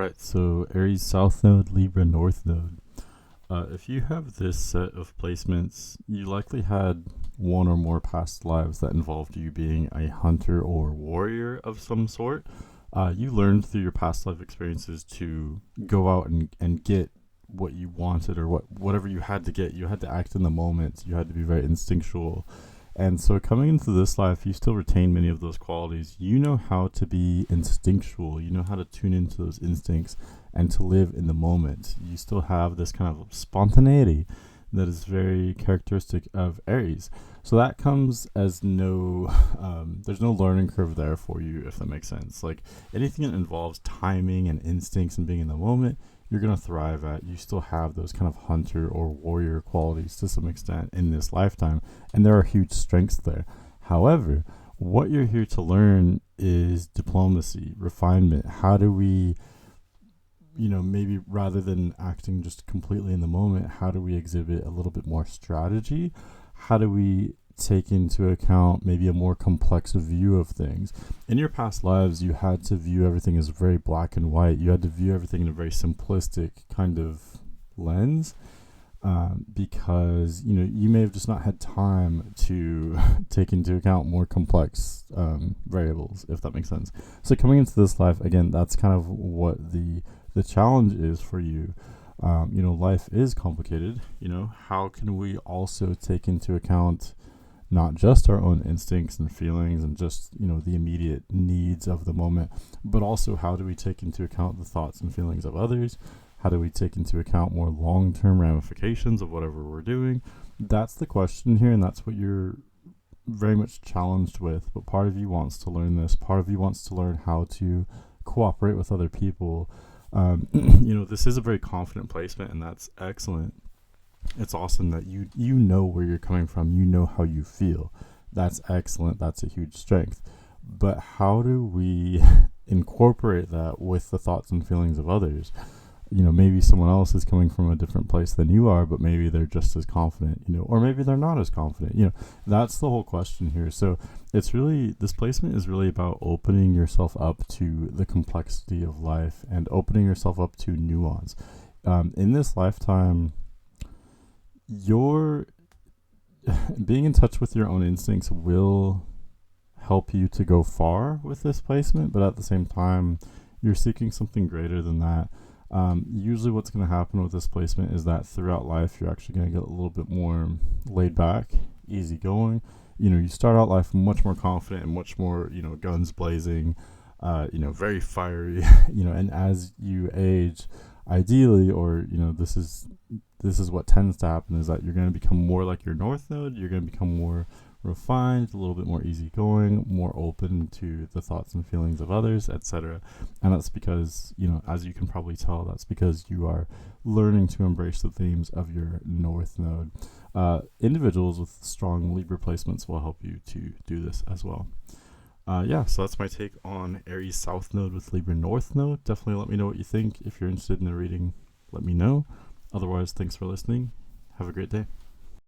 Alright, so Aries South Node, Libra North Node. If you have this set of placements, you likely had one or more past lives that involved you being a hunter or warrior of some sort. You learned through your past life experiences to go out and get what you wanted, or whatever you had to get. You had to act in the moment. You had to be very instinctual. And so coming into this life, you still retain many of those qualities. You know how to be instinctual. You know how to tune into those instincts and to live in the moment. You still have this kind of spontaneity that is very characteristic of Aries. So that comes as there's no learning curve there for you, if that makes sense. Like anything that involves timing and instincts and being in the moment, you're going to thrive at. You still have those kind of hunter or warrior qualities to some extent in this lifetime, and there are huge strengths there. However, what you're here to learn is diplomacy, refinement. How do we, maybe rather than acting just completely in the moment, how do we exhibit a little bit more strategy? How do we take into account maybe a more complex view of things? In your past lives, you had to view everything as very black and white. You had to view everything in a very simplistic kind of lens, because you may have just not had time to take into account more complex variables, if that makes sense. So coming into this life, again, that's kind of what the challenge is for you. Life is complicated. How can we also take into account not just our own instincts and feelings and just, the immediate needs of the moment, but also how do we take into account the thoughts and feelings of others? How do we take into account more long-term ramifications of whatever we're doing? That's the question here, and that's what you're very much challenged with. But part of you wants to learn this. Part of you wants to learn how to cooperate with other people. This is a very confident placement, and that's excellent. It's awesome that you know where you're coming from. You know how you feel. That's excellent. That's a huge strength. But how do we incorporate that with the thoughts and feelings of others? Maybe someone else is coming from a different place than you are, but maybe they're just as confident, or maybe they're not as confident. That's the whole question here. So this placement is really about opening yourself up to the complexity of life and opening yourself up to nuance. In this lifetime, your being in touch with your own instincts will help you to go far with this placement, but at the same time, you're seeking something greater than that. Usually what's going to happen with this placement is that throughout life, you're actually going to get a little bit more laid back, easygoing. You start out life much more confident and much more, guns blazing, very fiery, and as you age, ideally, or, this is what tends to happen, is that you're going to become more like your North Node. You're going to become more refined, a little bit more easygoing, more open to the thoughts and feelings of others, etc. And that's because, as you can probably tell, that's because you are learning to embrace the themes of your North Node. Individuals with strong Libra placements will help you to do this as well. So that's my take on Aries South Node with Libra North Node. Definitely let me know what you think. If you're interested in the reading, let me know. Otherwise, thanks for listening. Have a great day.